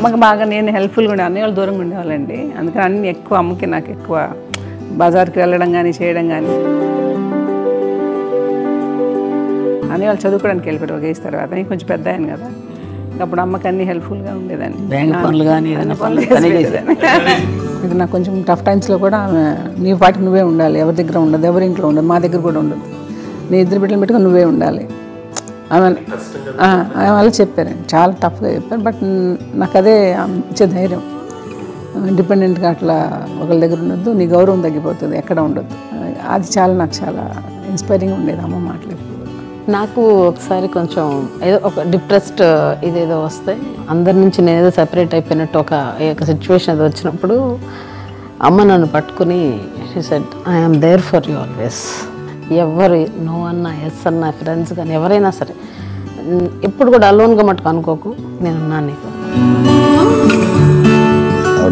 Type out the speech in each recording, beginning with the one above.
అమ్మకి బాగా నేను హెల్ప్ఫుల్గా ఉండే అన్నయ్య వాళ్ళు దూరంగా ఉండేవాళ్ళండి. అందుకని అన్ని ఎక్కువ అమ్మకి నాకు ఎక్కువ బజార్కి వెళ్ళడం కానీ చేయడం కానీ. అన్నయ్య వాళ్ళు చదువుకోవడానికి వెళ్ళిపోయారు ఒక ఏజ్ తర్వాత. నేను కొంచెం పెద్ద అయ్యాను కదా, అప్పుడు అమ్మకి అన్ని హెల్ప్ఫుల్గా ఉండేదాన్ని. బ్యాంక్ పనులు కానీ ఇది నాకు కొంచెం టఫ్ టైమ్స్లో కూడా ఆమె నీ పాటికి నువ్వే ఉండాలి, ఎవరి దగ్గర ఉండదు, ఎవరి ఇంట్లో ఉండదు, మా దగ్గర కూడా ఉండదు, నీ ఇద్దరు బిడ్డలు పెట్టుకుని నువ్వే ఉండాలి ఆమె వాళ్ళు చెప్పారు. చాలా టఫ్గా చెప్పారు. బట్ నాకు అదే ఇచ్చే ధైర్యం. ఇండిపెండెంట్గా అట్లా ఒకరి దగ్గర ఉండొద్దు, నీ గౌరవం తగ్గిపోతుంది, ఎక్కడ ఉండొద్దు. అది చాలా నాకు చాలా ఇన్స్పైరింగ్ ఉండేది అమ్మ మాటలు. నాకు ఒకసారి కొంచెం ఏదో ఒక డిప్రెస్డ్ ఇదేదో వస్తే అందరి నుంచి నేను ఏదో సెపరేట్ అయిపోయినట్టు ఒక సిచ్యువేషన్ అది వచ్చినప్పుడు అమ్మ నన్ను పట్టుకుని she said I'm there for you always. ఎవరు నో అన్నా ఎస్ అన్నా ఫ్రెండ్స్ కానీ ఎవరైనా సరే ఎప్పుడు కూడా అలోన్గా మటుకు అనుకోకు, నేనున్నాను నీకు.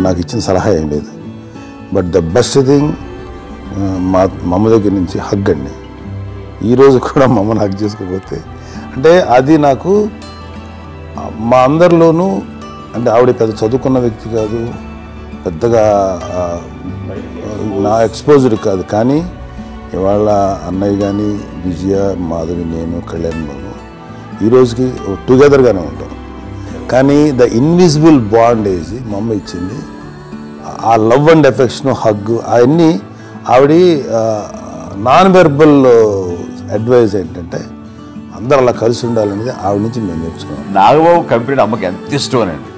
నాకు ఇచ్చిన సలహా ఏం లేదు. బట్ ద బెస్ట్ థింగ్ మా అమ్మ దగ్గర నుంచి హగ్ అండి. ఈరోజు కూడా మా అమ్మని హగ్ చేసుకోకపోతే అంటే అది నాకు మా అందరిలోనూ, అంటే ఆవిడ పెద్ద చదువుకున్న వ్యక్తి కాదు, పెద్దగా నా ఎక్స్పోజర్ కాదు, కానీ ఇవాళ అన్నయ్య కానీ విజయ, మాధవి, నేను, కళ్యాణ్ బాబు ఈ రోజుకి టుగెదర్గానే ఉంటాం. కానీ ద ఇన్విజిబుల్ బాండ్ ఏజ్ మా అమ్మ ఇచ్చింది. ఆ లవ్ అండ్ ఎఫెక్షన్, హగ్ అవన్నీ ఆవిడ నాన్ వెర్బల్ అడ్వైజ్ ఏంటంటే అందరూ అలా కలిసి ఉండాలనేది ఆవిడ నుంచి మేము నేర్చుకున్నాం. నాగబాబు కంపెనీ అమ్మకి ఎంత ఇష్టం అండి.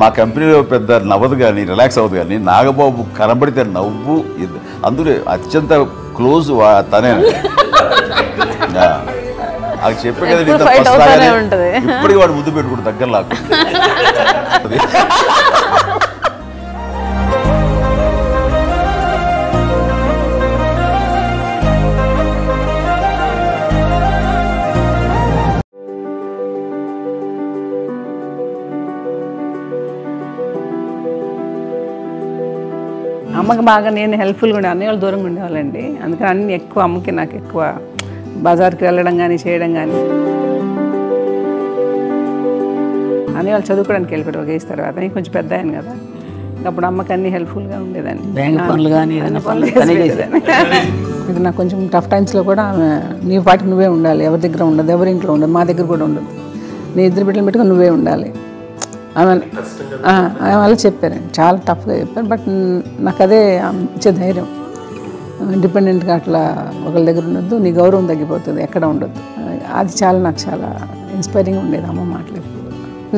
మా కంపెనీలో పెద్ద నవ్వదు కానీ రిలాక్స్ అవ్వదు, కానీ నాగబాబు కనబడితే నవ్వు. అందులో అత్యంత క్లోజ్ తనేనండి. అది చెప్పే కదా ఇప్పటికి వాడు ముద్దు పెట్టుకుంటు దగ్గర లాగా. అమ్మకి బాగా నేను హెల్ప్ఫుల్గా ఉండే అన్నయ్య వాళ్ళు దూరంగా ఉండేవాళ్ళండి. అందుకని అన్ని ఎక్కువ అమ్మకి నాకు ఎక్కువ బజార్కి వెళ్ళడం కానీ చేయడం కానీ. అన్నయ్య వాళ్ళు చదువుకోవడానికి వెళ్ళిపోయారు ఒక ఏజ్ తర్వాత. నేను కొంచెం పెద్ద అయ్యాను కదా, అప్పుడు అమ్మకి అన్ని హెల్ప్ఫుల్గా ఉండేదాన్ని. బ్యాంక్ పనులు కానీ ఇది నాకు కొంచెం టఫ్ టైమ్స్లో కూడా ఆమె నీ పాటికి నువ్వే ఉండాలి, ఎవరి దగ్గర ఉండదు, ఎవరి ఇంట్లో ఉండదు, మా దగ్గర కూడా ఉండదు, నీ ఇద్దరు బిడ్డలు పెట్టుకుని నువ్వే ఉండాలి ఆమె వాళ్ళు చెప్పారు. చాలా టఫ్గా చెప్పారు. బట్ నాకు అదే ఇచ్చే ధైర్యం. ఇండిపెండెంట్గా అట్లా ఒకరి దగ్గర ఉండొద్దు, నీ గౌరవం తగ్గిపోతుంది, ఎక్కడ ఉండొద్దు. అది చాలా నాకు చాలా ఇన్స్పైరింగ్ ఉండేది అమ్మ మాటలు.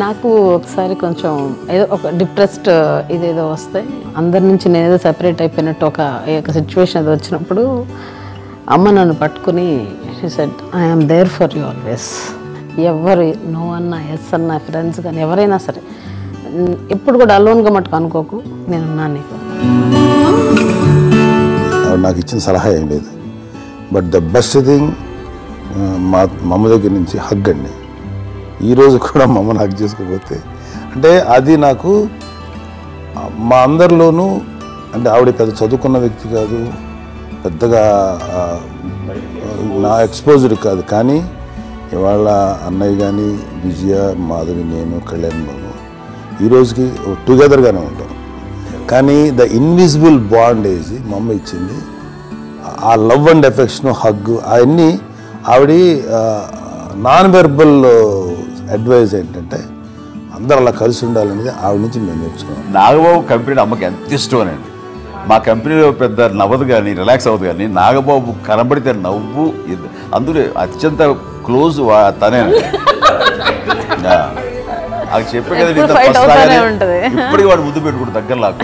నాకు ఒకసారి కొంచెం ఏదో ఒక డిప్రెస్డ్ ఇదేదో వస్తే అందరి నుంచి నేను ఏదో సెపరేట్ అయిపోయినట్టు ఒక సిచ్యువేషన్ అది వచ్చినప్పుడు అమ్మ నన్ను పట్టుకుని she said I'm there for you always. ఎవరు నో అన్నా ఎస్ అన్నా ఫ్రెండ్స్ కానీ ఎవరైనా సరే ఎప్పుడు కూడా అలోన్గా మటుకు అనుకోకు, నేనున్నాను నీకు. నాకు ఇచ్చిన సలహా ఏం లేదు. బట్ ద బెస్ట్ థింగ్ మా అమ్మ దగ్గర నుంచి హగ్ అండి. ఈరోజు కూడా మా అమ్మని హగ్ చేసుకోకపోతే అంటే అది నాకు మా అందరిలోనూ, అంటే ఆవిడ పెద్ద చదువుకున్న వ్యక్తి కాదు, పెద్దగా నా ఎక్స్పోజర్ కాదు, కానీ ఇవాళ అన్నయ్య కానీ విజయ, మాధవి, నేను, కళ్యాణ్ బాబు ఈ రోజుకి టుగెదర్గానే ఉంటాం. కానీ ద ఇన్విజిబుల్ బాండ్ ఏజ్ మా అమ్మ ఇచ్చింది. ఆ లవ్ అండ్ ఎఫెక్షన్, హగ్ అవన్నీ ఆవిడ నాన్ వెర్బల్ అడ్వైజ్ ఏంటంటే అందరూ అలా కలిసి ఉండాలనేది ఆవిడ నుంచి మేము నేర్చుకున్నాం. నాగబాబు కంపెనీ అమ్మకి ఎంత ఇష్టం అండి. మా కంపెనీలో పెద్ద నవ్వదు కానీ రిలాక్స్ అవ్వదు, కానీ నాగబాబు కనబడితే నవ్వు. అందులో అత్యంత క్లోజ్ తనేనండి. అది చెప్పే కదా ఇప్పటికి వాడు ముద్దు పెట్టుకుంటు దగ్గర లాగా.